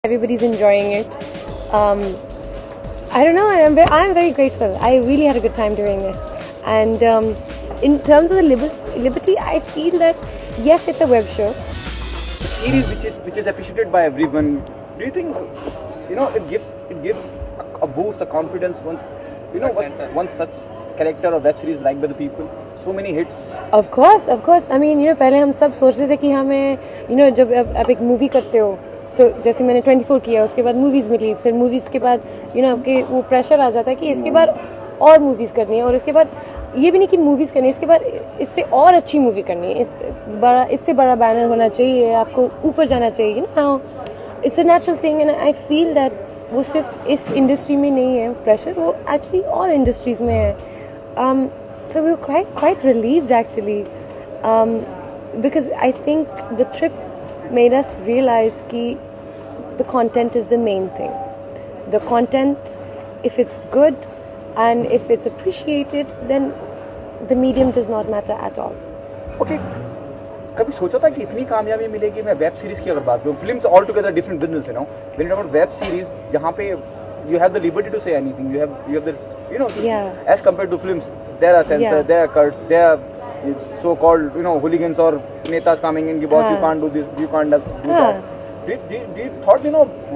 Everybody's enjoying it. I don't know. I'm very grateful. I really had a good time doing this. And in terms of the liberty, I feel that yes, it's a web show. Series which is appreciated by everyone. Do you think it gives a boost, a confidence once such character or web series liked by the people? So many hits. Of course. I mean, पहले हम सब सोचते थे कि हमें जब आप एक मूवी करते हो, जैसे मैंने 24 किया, उसके बाद मूवीज़ मिली, फिर मूवीज़ के बाद आपके वो प्रेशर आ जाता है कि इसके बाद और मूवीज़ करनी है, और इसके बाद ये भी नहीं कि मूवीज़ करनी है, इसके बाद इससे और अच्छी मूवी करनी है, इससे बड़ा बैनर होना चाहिए, आपको ऊपर जाना चाहिए ना. It's a natural thing and I feel that वो सिर्फ इस इंडस्ट्री में नहीं है प्रेशर, वो एक्चुअली ऑल इंडस्ट्रीज़ में है. So we were quite relieved actually, because I think the trip made us realize that the content is the main thing. The content, if it's good and if it's appreciated, then the medium does not matter at all. Okay. कभी सोचा था कि इतनी कामयाबी मिलेगी? मैं web series की अगर बात करूँ, films all together different business है ना. When you talk about web series, जहाँ पे you have the liberty to say anything, you have the yeah. As compared to films, there are censors, Yeah. there are cuts, there are so-called hooligans or netas coming in, boss, you can't do this, you can't do that. Do you thought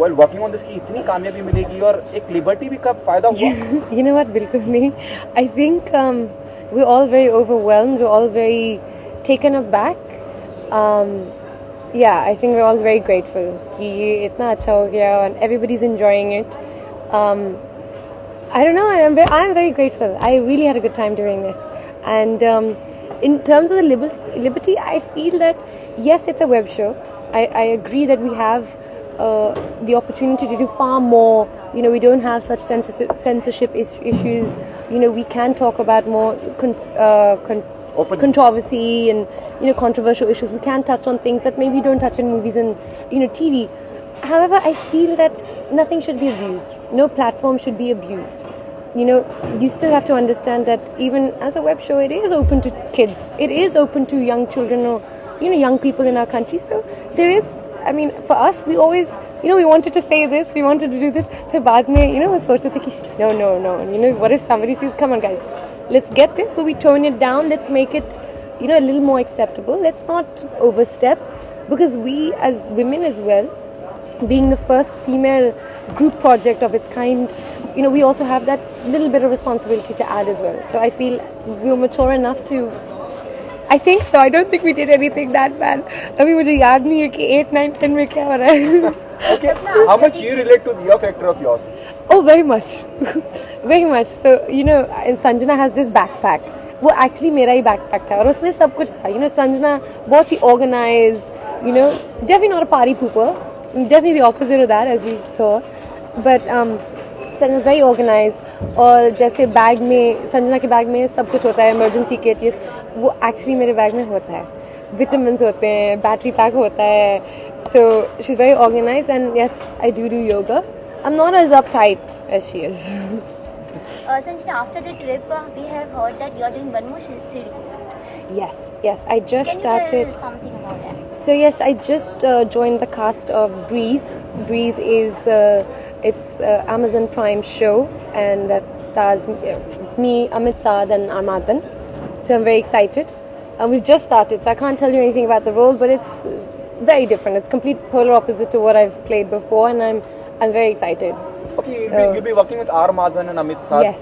while working on this कि इतनी कामयाबी मिलेगी और एक liberty भी कब फायदा हुआ? You know what, बिल्कुल नहीं. I think we're all very overwhelmed, we're all very taken aback. Yeah, I think we're all very grateful कि ये इतना अच्छा हो गया and everybody's enjoying it. I don't know, I'm very grateful. I really had a good time doing this. And in terms of the liberty, I feel that yes, it's a web show. I agree that we have the opportunity to do far more. We don't have such censorship issues. We can talk about more controversy and controversial issues. We can touch on things that maybe we don't touch in movies and TV. However, I feel that nothing should be abused. No platform should be abused. You still have to understand that even as a web show, it is open to kids. It is open to young children or young people in our country. So there is, I mean, for us, we always, we wanted to say this, we wanted to do this. फिर बाद में, we सोचते थे कि no. What if somebody says, come on guys, let's get this, but we tone it down. Let's make it, a little more acceptable. Let's not overstep, because we as women as well, being the first female group project of its kind, we also have that little bit of responsibility to add as well. So I feel we were mature enough to, I think so. I don't think we did anything that bad. अभी मुझे याद नहीं है कि 8, 9, 10 में क्या हो रहा है. Okay, how much you relate to your character of yours? Oh, very much. Very much. So, Sanjana has this backpack. वो actually मेरा ही backpack था और उसमें सब कुछ था. Sanjana बहुत ही organized, definitely not a party pooper. Definitely the opposite of that, as you saw. But Sanjana is very organized. और जैसे बैग में, संजना के बैग में सब कुछ होता है, emergency kit, yes, वो actually मेरे बैग में होता है. Vitamins होते हैं, battery pack होता है. So she's very organized, and yes, I do yoga. I'm not as uptight as she is. Sanjana, after the trip, we have heard that you are doing one more series. Yes, I just started. Can you tell something about that? So yes, I just joined the cast of Breathe. Breathe is it's Amazon Prime show, and that stars it's me, Amit Saad, and Armadhan. So I'm very excited. We've just started, so I can't tell you anything about the role, but it's very different. It's complete polar opposite to what I've played before, and I'm very excited. Okay, you'll be working with R. Madhavan and Amit Saad. Yes.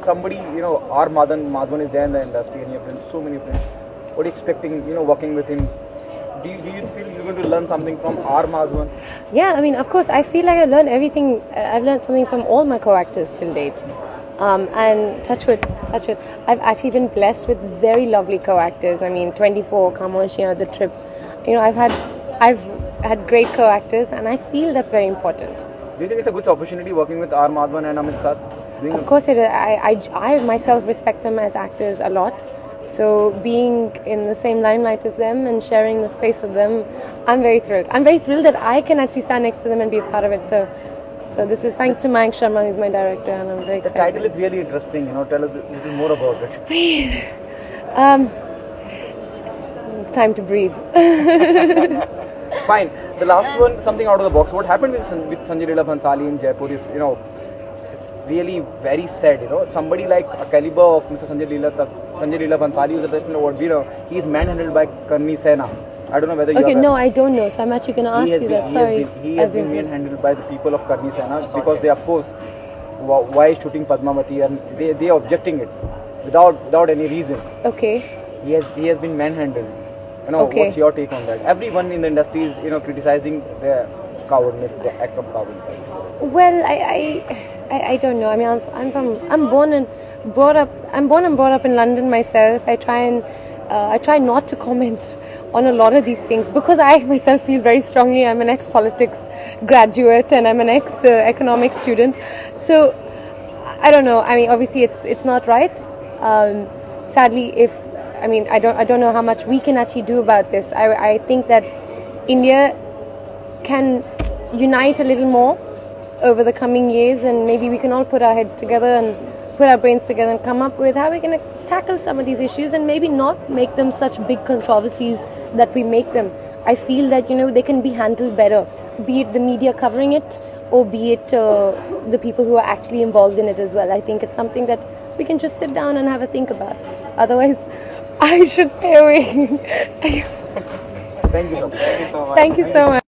Somebody, R. Madhavan is there in the industry, and you have so many friends. What are you expecting, working with him? Do you feel you're going to learn something from R. Madhavan? Yeah, I mean, of course, I feel like I've learned everything. I've learned something from all my co-actors till date. And touch wood, I've actually been blessed with very lovely co-actors. I mean, 24, Kamoshi, The Trip. I've had great co-actors, and I feel that's very important. Do you think it's a good opportunity working with R. Madhavan and Amit Saad? Of course it is. I myself respect them as actors a lot. So being in the same limelight as them and sharing the space with them, I'm very thrilled. I'm very thrilled that I can actually stand next to them and be a part of it. So this is thanks to Mayank Sharma, who's my director, and I'm very excited. The title is really interesting. Tell us a little more about it. Breathe. It's time to breathe. Fine. the last one, something out of the box. What happened with Sanjay Leela Bhansali in Jaipur is, it's really very sad. Somebody like a caliber of Mr. Sanjay Leela Bhansali, who's a National Award winner, he is manhandled by Karni Sena. I don't know whether you Okay, no, I don't know. So I'm actually going to ask you that. Sorry. He has been manhandled by the people of Karni Sena because they oppose why shooting Padmavati, and they are objecting it without any reason. Okay. He has been manhandled. Okay. What's your take on that? Everyone in the industry is criticizing the cowardness, the act of cowardice. Well, I don't know. I mean, I'm born and brought up in London myself. I try not to comment on a lot of these things because I myself feel very strongly. I'm an ex-politics graduate and I'm an ex-economics student. So I don't know. I mean, obviously it's not right. Sadly, I don't know how much we can actually do about this. I think that India can unite a little more over the coming years, and maybe we can all put our heads together and put our brains together and come up with how we're going to tackle some of these issues and maybe not make them such big controversies that we make them. I feel that they can be handled better, be it the media covering it or be it the people who are actually involved in it as well. I think it's something that we can just sit down and have a think about. Otherwise, I should stay away. Thank you so much. Thank you so much.